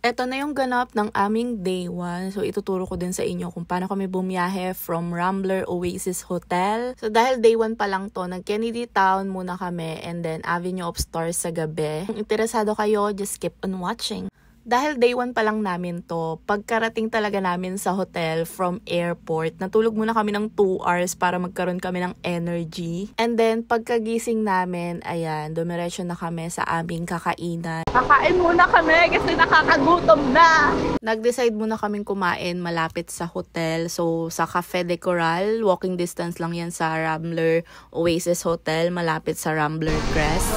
Eto na yung ganap ng aming day 1. So, ituturo ko din sa inyo kung paano kami bumiyahe from Rambler Oasis Hotel. So, dahil day 1 pa lang to, nag-Kennedy Town muna kami and then Avenue of Stars sa gabi. Kung interesado kayo, just keep on watching. Dahil day 1 pa lang namin to, pagkarating talaga namin sa hotel from airport, natulog muna kami ng 2 hours para magkaroon kami ng energy. And then, pagkagising namin, ayan, dumiretso na kami sa aming kakainan. Kakain muna kami kasi nakakagutom na. Nag-decide muna kaming kumain malapit sa hotel. So, sa Cafe de Coral, walking distance lang yan sa Rambler Oasis Hotel, malapit sa Rambler Crest.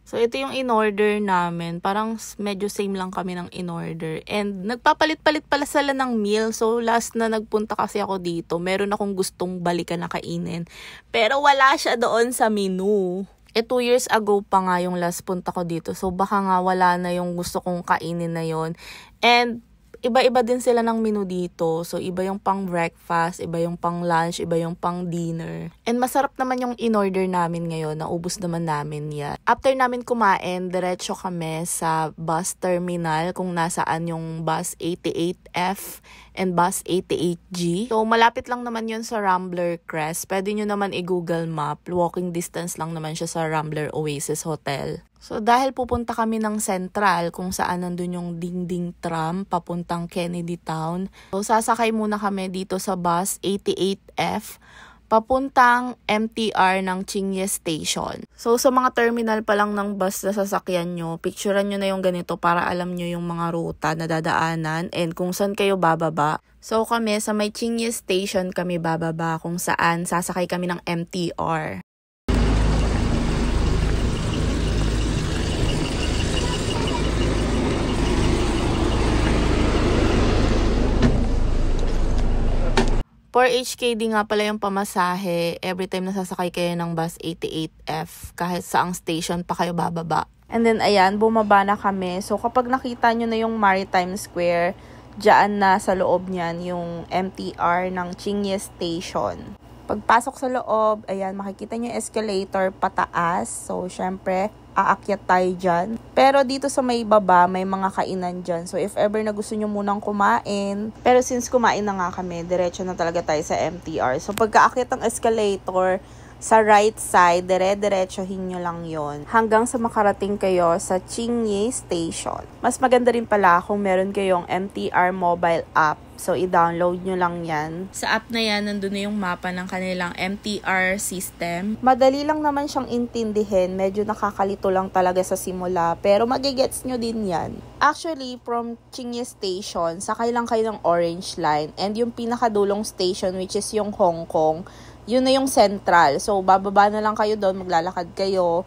So, ito yung in-order namin. Parang medyo same lang kami ng in-order. And nagpapalit-palit pala sila ng meal. So, last na nagpunta kasi ako dito, meron akong gustong balikan na kainin. Pero wala siya doon sa menu. 2 years ago pa nga yung last punta ko dito. So, baka nga wala na yung gusto kong kainin na yon. And iba-iba din sila ng menu dito. So, iba yung pang breakfast, iba yung pang lunch, iba yung pang dinner. And masarap naman yung in-order namin ngayon. Naubos naman namin yan. After namin kumain, diretso kami sa bus terminal kung nasaan yung bus 88F and bus 88G. So, malapit lang naman yun sa Rambler Crest. Pwede nyo naman i-Google Map. Walking distance lang naman siya sa Rambler Oasis Hotel. So, dahil pupunta kami ng Central kung saan nandun yung dingding tram papuntang Kennedy Town. So, sasakay muna kami dito sa bus 88F papuntang MTR ng Chingye Station. So, sa mga terminal pa lang ng bus na sasakyan nyo, picturean nyo na yung ganito para alam nyo yung mga ruta na dadaanan and kung saan kayo bababa. So, kami sa may Chingye Station kami bababa kung saan sasakay kami ng MTR. For HKD nga pala yung pamasahe every time nasasakay kayo ng bus 88F kahit saang station pa kayo bababa. And then ayan, bumaba na kami. So kapag nakita nyo na yung Maritime Square, dyan na sa loob niyan yung MTR ng Chingye Station. Pagpasok sa loob, ayan, makikita nyo yung escalator pataas. So syempre, aakyat tayo dyan. Pero dito sa may baba, may mga kainan dyan. So, if ever na gusto nyo munang kumain, pero since kumain na nga kami, diretso na talaga tayo sa MTR. So, pagkaakyat ng escalator, sa right side, dire-diretsohin nyo lang yon hanggang sa makarating kayo sa Chingye Station. Mas maganda rin pala kung meron kayong MTR mobile app. So, i-download nyo lang yan. Sa app na yan, nandun na yung mapa ng kanilang MTR system. Madali lang naman siyang intindihin. Medyo nakakalito lang talaga sa simula. Pero magigets nyo din yan. Actually, from Chingye Station, sakay lang kayo ng Orange Line. And yung pinakadulong station, which is yung Hong Kong, yun na yung Central. So, bababa na lang kayo doon, maglalakad kayo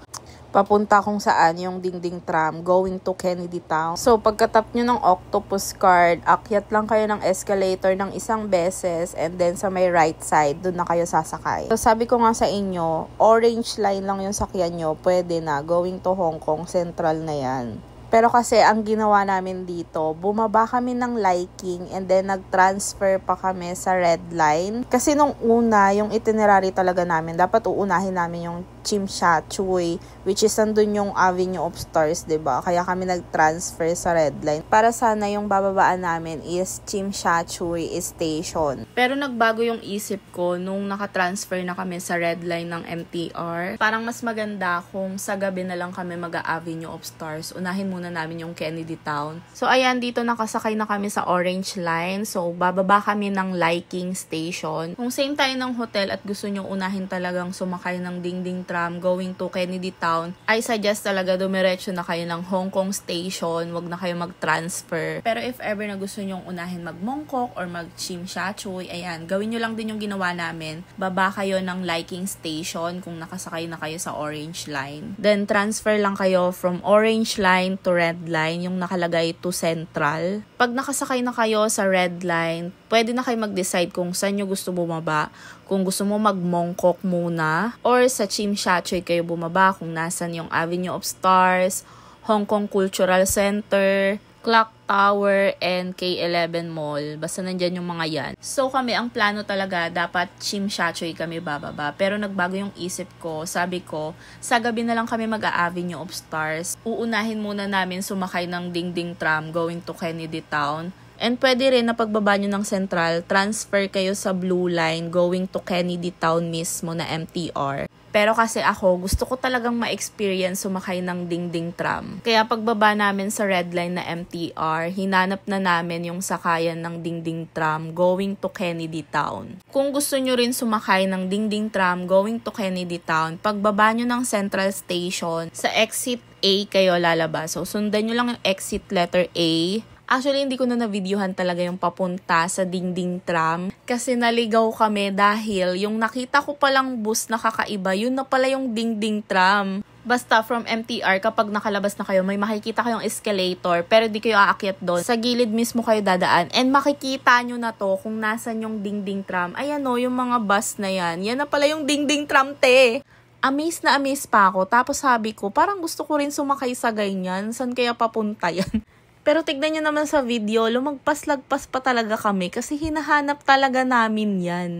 papunta kung saan yung dingding tram going to Kennedy Town. So, pagkatap nyo ng octopus card, akyat lang kayo ng escalator ng isang beses and then sa may right side, doon na kayo sasakay. So, sabi ko nga sa inyo, Orange Line lang yung sakyan nyo, pwede na. Going to Hong Kong, Central na yan. Pero kasi ang ginawa namin dito, bumaba kami ng Liking and then nag-transfer pa kami sa Red Line. Kasi nung una, yung itinerary talaga namin, dapat uunahin namin yung Tsim Sha Tsui, which is nandun yung Avenue of Stars, 'di ba? Kaya kami nag-transfer sa Red Line. Para sana yung bababaan namin is Tsim Sha Tsui Station. Pero nagbago yung isip ko nung naka-transfer na kami sa Red Line ng MTR. Parang mas maganda kung sa gabi na lang kami mag-Avenue of Stars. Unahin muna namin yung Kennedy Town. So, ayan, dito nakasakay na kami sa Orange Line. So, bababa kami ng Liking Station. Kung same tayo ng hotel at gusto nyo unahin talagang sumakay ng dingding tram going to Kennedy Town, I suggest talaga dumiretso na kayo ng Hong Kong Station. Wag na kayo mag-transfer. Pero if ever na gusto nyo unahin mag-Mongkok or mag-Tsim Sha Tsui, ayan, gawin nyo lang din yung ginawa namin. Baba kayo ng Liking Station kung nakasakay na kayo sa Orange Line. Then, transfer lang kayo from Orange Line to Red Line, yung nakalagay to Central. Pag nakasakay na kayo sa Red Line, pwede na kayo mag-decide kung saan nyo gusto bumaba. Kung gusto mo mag-Mongkok muna, or sa Tsim Sha Tsui kayo bumaba kung nasan yung Avenue of Stars, Hong Kong Cultural Center, Clock Tower, and K11 Mall. Basta nandyan yung mga yan. So kami, ang plano talaga, dapat Chimchachoy kami bababa. Pero nagbago yung isip ko. Sabi ko, sa gabi na lang kami mag-a-Avenue of Stars. Uunahin muna namin sumakay ng Dingding Tram going to Kennedy Town. And pwede rin na pagbaba nyo ng Central, transfer kayo sa Blue Line going to Kennedy Town mismo na MTR. Pero kasi ako, gusto ko talagang ma-experience sumakay ng Dingding Tram. Kaya pagbaba namin sa Red Line na MTR, hinanap na namin yung sakayan ng Dingding Tram going to Kennedy Town. Kung gusto nyo rin sumakay ng Dingding Tram going to Kennedy Town, pagbaba nyo ng Central Station, sa exit A kayo lalabas. So sundan nyo lang yung exit letter A. Actually, hindi ko na-videohan talaga yung papunta sa Dingding Tram kasi naligaw kami dahil yung nakita ko palang bus na kakaiba, yun na pala yung Dingding Tram. Basta from MTR, kapag nakalabas na kayo, may makikita kayong escalator pero di kayo aakyat doon. Sa gilid mismo kayo dadaan and makikita nyo na to kung nasan yung Dingding Tram. Ayan o, yung mga bus na yan. Yan na pala yung Dingding Tram, te. Amaze na amaze pa ako. Tapos sabi ko, parang gusto ko rin sumakay sa ganyan. San kaya papunta yan? Pero tignan nyo naman sa video, lumagpas-lagpas pa talaga kami kasi hinahanap talaga namin yan.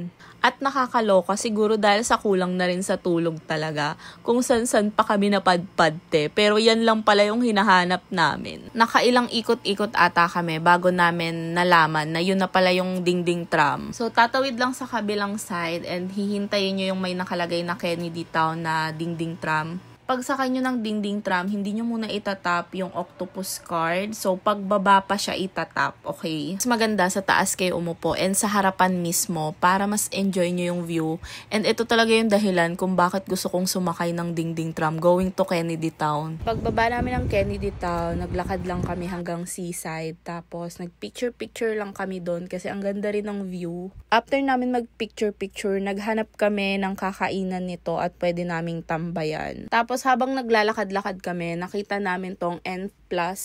At nakakaloka siguro dahil sa kulang na rin sa tulog talaga kung san-san pa kami napadpad te. Pero yan lang pala yung hinahanap namin. Nakailang ikot-ikot ata kami bago namin nalaman na yun na pala yung Dingding Tram. So tatawid lang sa kabilang side and hihintayin nyo yung may nakalagay na Kennedy Town na Dingding Tram. Pag sakay nyo ng Dingding Tram, hindi nyo muna itatap yung octopus card. So, pagbaba pa siya itatap, okay? Mas maganda sa taas kayo umupo and sa harapan mismo para mas enjoy nyo yung view. And ito talaga yung dahilan kung bakit gusto kong sumakay ng Dingding Tram going to Kennedy Town. Pagbaba namin ng Kennedy Town, naglakad lang kami hanggang seaside. Tapos, nagpicture-picture lang kami doon kasi ang ganda rin ng view. After namin magpicture-picture, naghanap kami ng kakainan nito at pwede naming tambayan. Tapos, habang naglalakad-lakad kami, nakita namin tong N+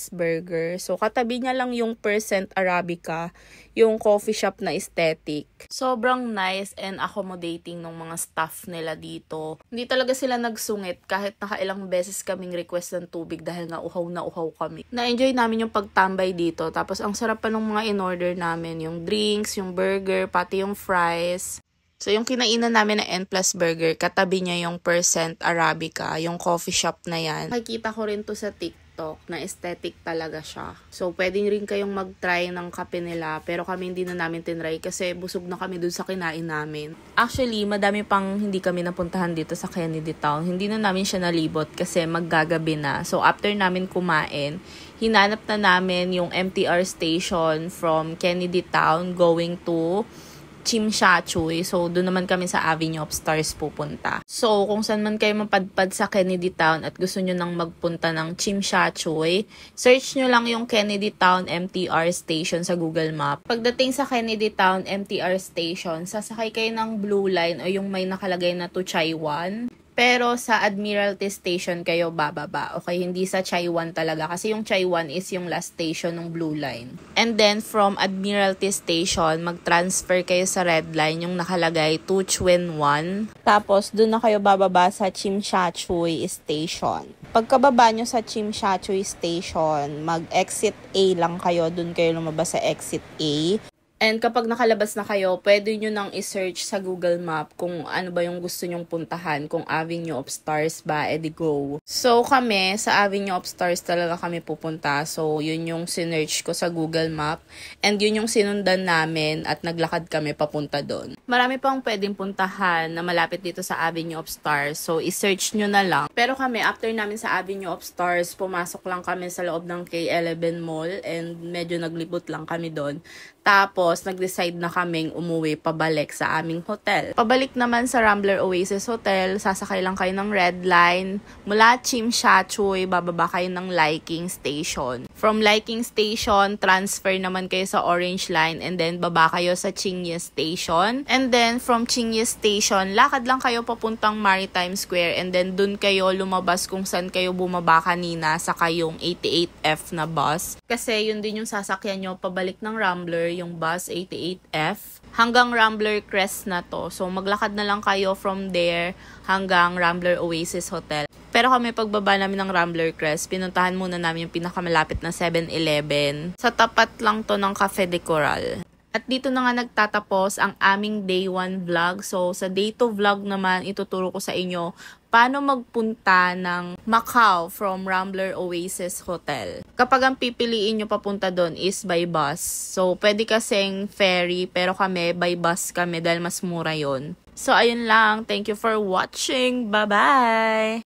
Burger. So, katabi niya lang yung Percent Arabica, yung coffee shop na aesthetic. Sobrang nice and accommodating ng mga staff nila dito. Hindi talaga sila nagsungit kahit nakailang beses kaming request ng tubig dahil nga uhaw na uhaw kami. Na-enjoy namin yung pagtambay dito. Tapos, ang sarap pa ng mga in-order namin. Yung drinks, yung burger, pati yung fries. So, yung kinainan namin na N+ Burger, katabi niya yung Percent Arabica, yung coffee shop na yan. Nakikita ko rin to sa TikTok na aesthetic talaga siya. So, pwede rin kayong mag-try ng kape nila, pero kami hindi na namin tinry kasi busog na kami dun sa kinain namin. Actually, madami pang hindi kami napuntahan dito sa Kennedy Town. Hindi na namin siya nalibot kasi maggagabi na. So, after namin kumain, hinanap na namin yung MTR station from Kennedy Town going to Chimchachoy. So, doon naman kami sa Avenue of Stars pupunta. So, kung saan man kayo mapadpad sa Kennedy Town at gusto nyo nang magpunta ng Chimchachoy, search nyo lang yung Kennedy Town MTR Station sa Google Map. Pagdating sa Kennedy Town MTR Station, sasakay kayo ng Blue Line o yung may nakalagay na to Chai-wan. Pero sa Admiralty Station kayo bababa. Okay, hindi sa Chai-wan talaga. Kasi yung Chai-wan is yung last station ng Blue Line. And then from Admiralty Station, mag-transfer kayo sa Red Line, yung nakalagay to Chuen-wan. Tapos doon na kayo bababa sa Chimchachoy Station. Pagkababa nyo sa Chimchachoy Station, mag-exit A lang kayo. Doon kayo lumabas sa exit A. And kapag nakalabas na kayo, pwede nyo nang i-search sa Google Map kung ano ba yung gusto nyong puntahan. Kung Avenue of Stars ba, edi go. So kami, sa Avenue of Stars talaga kami pupunta. So yun yung sinearch ko sa Google Map. And yun yung sinundan namin at naglakad kami papunta doon. Marami pang pwedeng puntahan na malapit dito sa Avenue of Stars. So i-search nyo na lang. Pero kami, after namin sa Avenue of Stars, pumasok lang kami sa loob ng K11 Mall. And medyo naglibot lang kami doon. Tapos, nag-decide na kaming umuwi pabalik sa aming hotel. Pabalik naman sa Rambler Oasis Hotel, sasakay lang kayo ng Red Line. Mula Chimchachoy, bababa kayo ng Liking Station. From Liking Station, transfer naman kayo sa Orange Line and then baba kayo sa Chingye Station. And then, from Chingye Station, lakad lang kayo papuntang Maritime Square and then dun kayo lumabas kung saan kayo bumaba kanina sa kayong 88F na bus. Kasi yun din yung sasakyan nyo pabalik ng Rambler, yung bus 88F hanggang Rambler Crest na to. So maglakad na lang kayo from there hanggang Rambler Oasis Hotel. Pero kami pagbaba namin ng Rambler Crest, pinuntahan muna namin yung pinakamalapit na 7-Eleven. Sa tapat lang to ng Cafe de Coral. At dito na nga nagtatapos ang aming day 1 vlog. So, sa day 2 vlog naman, ituturo ko sa inyo paano magpunta ng Macau from Rambler Oasis Hotel. Kapag ang pipiliin nyo papunta doon is by bus. So, pwede kasing ferry, pero kami by bus kami dahil mas mura yon. So, ayun lang. Thank you for watching. Bye-bye!